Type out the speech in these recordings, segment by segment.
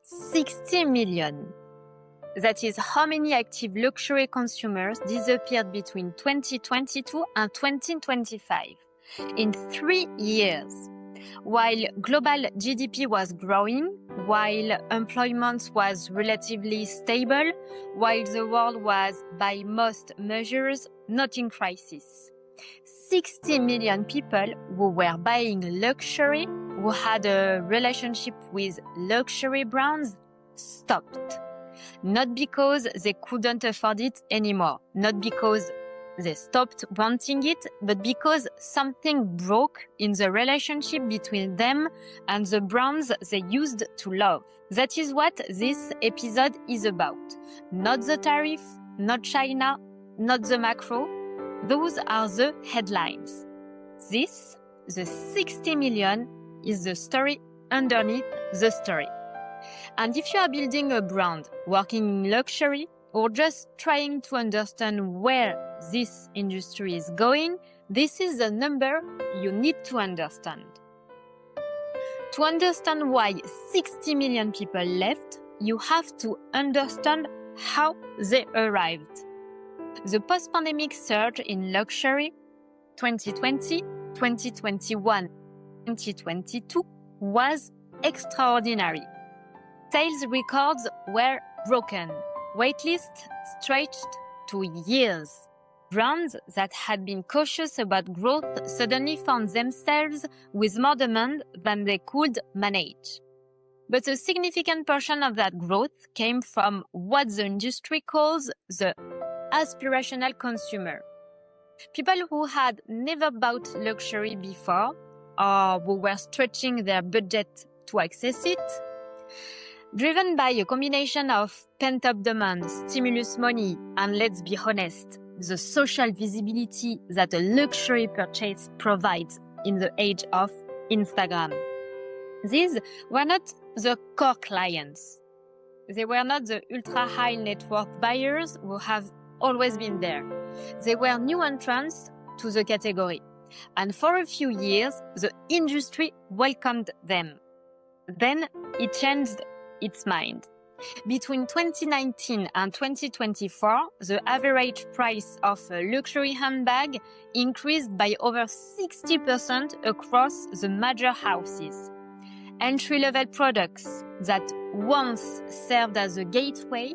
60 million. That is how many active luxury consumers disappeared between 2022 and 2025. In 3 years. While global GDP was growing, while employment was relatively stable, while the world was, by most measures, not in crisis. 60 million people who were buying luxury, who had a relationship with luxury brands, stopped. Not because they couldn't afford it anymore, not because they stopped wanting it, but because something broke in the relationship between them and the brands they used to love. That is what this episode is about. Not the tariff, not China, not the macro. Those are the headlines. This, the 60 million, is the story underneath the story. And if you are building a brand, working in luxury, or just trying to understand where this industry is going, this is the number you need to understand. To understand why 60 million people left, you have to understand how they arrived. The post-pandemic surge in luxury 2020, 2021, 2022 was extraordinary. Sales records were broken. Waitlists stretched to years. Brands that had been cautious about growth suddenly found themselves with more demand than they could manage. But a significant portion of that growth came from what the industry calls the aspirational consumer. People who had never bought luxury before, or who were stretching their budget to access it. Driven by a combination of pent-up demand, stimulus money, and let's be honest, the social visibility that a luxury purchase provides in the age of Instagram. These were not the core clients. They were not the ultra-high net worth buyers who have always been there. They were new entrants to the category. And for a few years, the industry welcomed them. Then it changed its mind. Between 2019 and 2024, the average price of a luxury handbag increased by over 60% across the major houses. Entry-level products that once served as a gateway,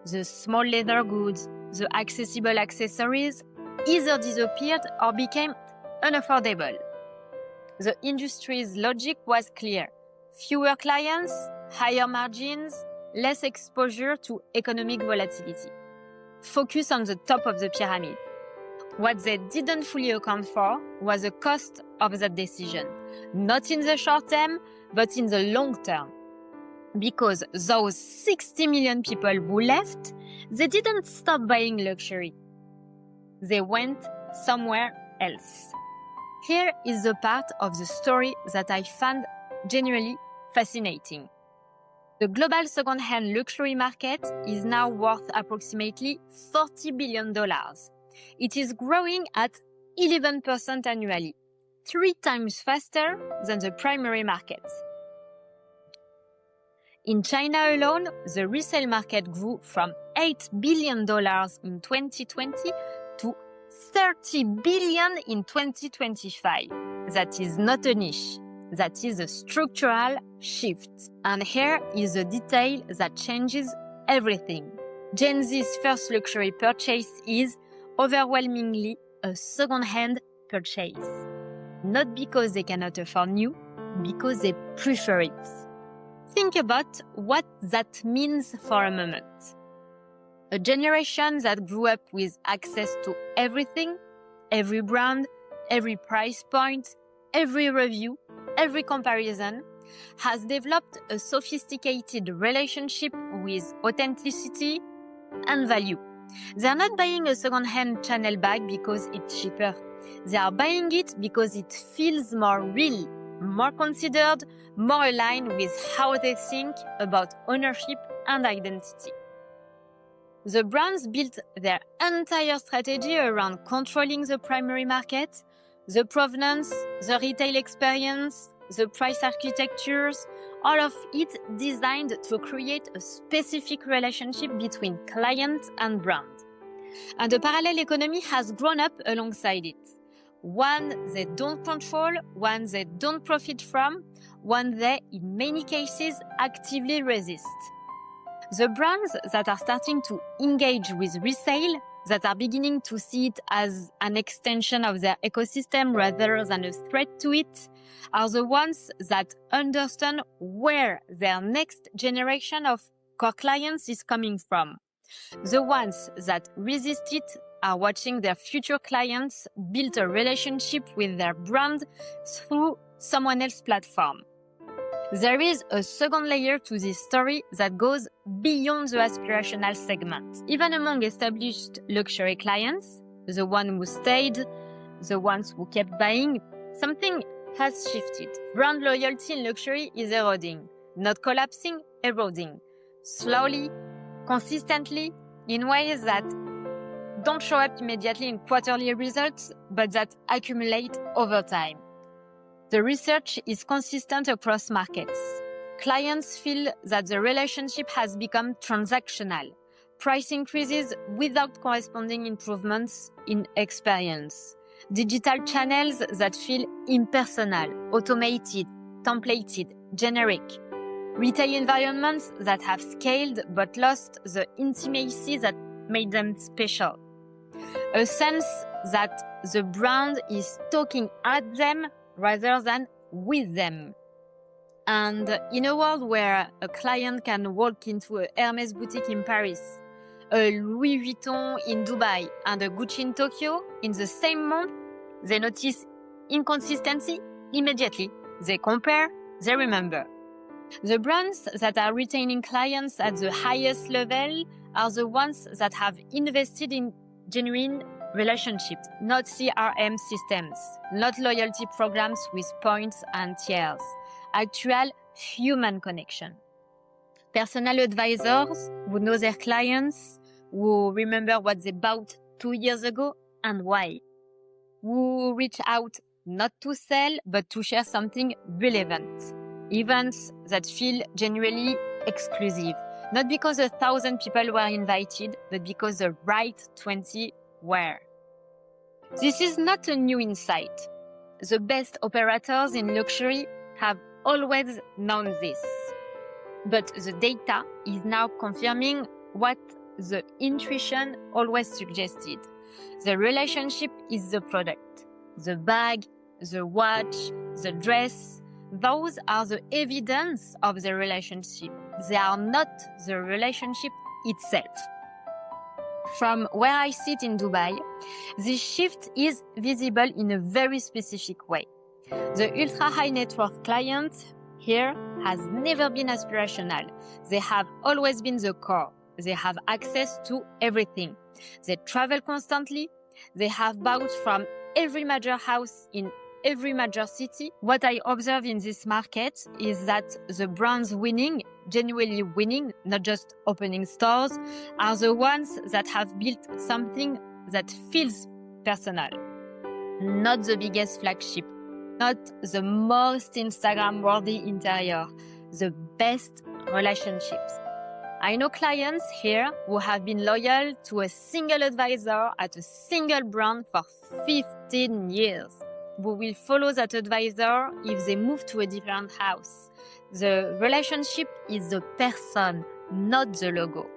the small leather goods, the accessible accessories, either disappeared or became unaffordable. The industry's logic was clear. Fewer clients, higher margins, less exposure to economic volatility. Focus on the top of the pyramid. What they didn't fully account for was the cost of that decision. Not in the short term, but in the long term. Because those 60 million people who left, they didn't stop buying luxury. They went somewhere else. Here is the part of the story that I found genuinely fascinating. The global second-hand luxury market is now worth approximately $40 billion. It is growing at 11% annually, 3 times faster than the primary market. In China alone, the resale market grew from $8 billion in 2020 to $30 billion in 2025. That is not a niche. That is a structural shift. And here is a detail that changes everything. Gen Z's first luxury purchase is overwhelmingly a second-hand purchase. Not because they cannot afford new, because they prefer it. Think about what that means for a moment. A generation that grew up with access to everything, every brand, every price point, every review, every comparison, has developed a sophisticated relationship with authenticity and value. They are not buying a second-hand Chanel bag because it's cheaper. They are buying it because it feels more real, more considered, more aligned with how they think about ownership and identity. The brands built their entire strategy around controlling the primary market, the provenance, the retail experience, the price architectures, all of it designed to create a specific relationship between client and brand. And the parallel economy has grown up alongside it. One they don't control, one they don't profit from, one they, in many cases, actively resist. The brands that are starting to engage with resale, that are beginning to see it as an extension of their ecosystem rather than a threat to it, are the ones that understand where their next generation of core clients is coming from. The ones that resist it are watching their future clients build a relationship with their brand through someone else's platform. There is a second layer to this story that goes beyond the aspirational segment. Even among established luxury clients, the ones who stayed, the ones who kept buying, something has shifted. Brand loyalty in luxury is eroding, not collapsing, eroding. Slowly, consistently, in ways that don't show up immediately in quarterly results, but that accumulate over time. The research is consistent across markets. Clients feel that the relationship has become transactional. Price increases without corresponding improvements in experience. Digital channels that feel impersonal, automated, templated, generic. Retail environments that have scaled but lost the intimacy that made them special. A sense that the brand is talking at them rather than with them. And in a world where a client can walk into a Hermes boutique in Paris, a Louis Vuitton in Dubai, and a Gucci in Tokyo, in the same month, they notice inconsistency immediately. They compare, they remember. The brands that are retaining clients at the highest level are the ones that have invested in genuine relationships, not CRM systems, not loyalty programs with points and tiers, actual human connection. Personal advisors who know their clients, who remember what they bought 2 years ago and why, who reach out not to sell but to share something relevant. Events that feel genuinely exclusive, not because 1,000 people were invited, but because the right 20 were. This is not a new insight. The best operators in luxury have always known this. But the data is now confirming what the intuition always suggested. The relationship is the product. The bag, the watch, the dress, those are the evidence of the relationship. They are not the relationship itself. From where I sit in Dubai, this shift is visible in a very specific way. The ultra-high net worth client here has never been aspirational. They have always been the core. They have access to everything. They travel constantly. They have bought from every major house in every major city. What I observe in this market is that the brands winning, genuinely winning, not just opening stores, are the ones that have built something that feels personal. Not the biggest flagship, not the most Instagram-worthy interior, the best relationships. I know clients here who have been loyal to a single advisor at a single brand for 15 years. Who will follow that advisor if they move to a different house. The relationship is the person, not the logo.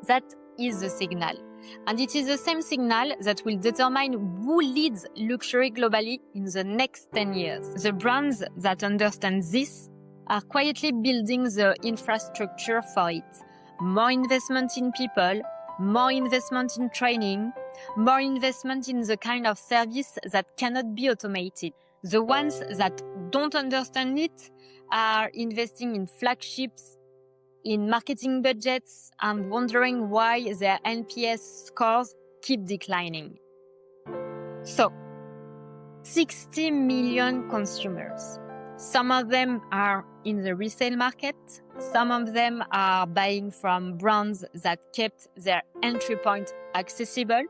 That is the signal. And it is the same signal that will determine who leads luxury globally in the next 10 years. The brands that understand this are quietly building the infrastructure for it. More investment in people, more investment in training, more investment in the kind of service that cannot be automated. The ones that don't understand it are investing in flagships, in marketing budgets, and wondering why their NPS scores keep declining. So, 60 million consumers. Some of them are in the resale market. Some of them are buying from brands that kept their entry point accessible.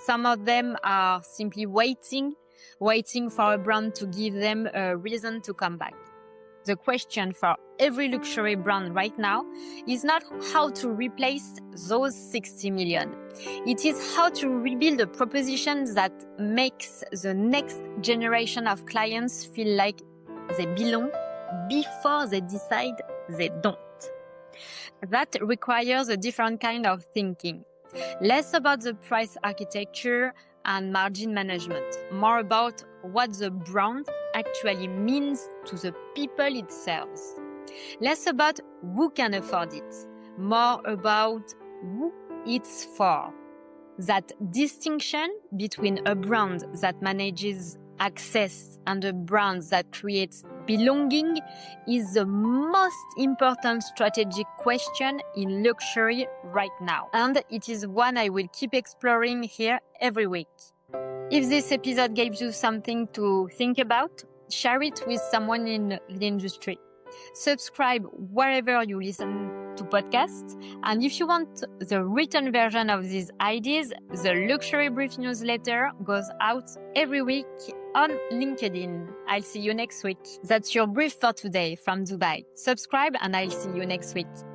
Some of them are simply waiting waiting for a brand to give them a reason to come back. The question for every luxury brand right now is not how to replace those 60 million. It is how to rebuild a proposition that makes the next generation of clients feel like they belong before they decide they don't. That requires a different kind of thinking. Less about the price architecture and margin management, more about what the brand actually means to the people it serves. Less about who can afford it, more about who it's for. That distinction between a brand that manages access and a brand that creates belonging is the most important strategic question in luxury right now. And it is one I will keep exploring here every week. If this episode gave you something to think about, share it with someone in the industry. Subscribe wherever you listen to podcasts. And if you want the written version of these ideas, the Luxury Brief newsletter goes out every week on LinkedIn. I'll see you next week. That's your brief for today from Dubai. Subscribe and I'll see you next week.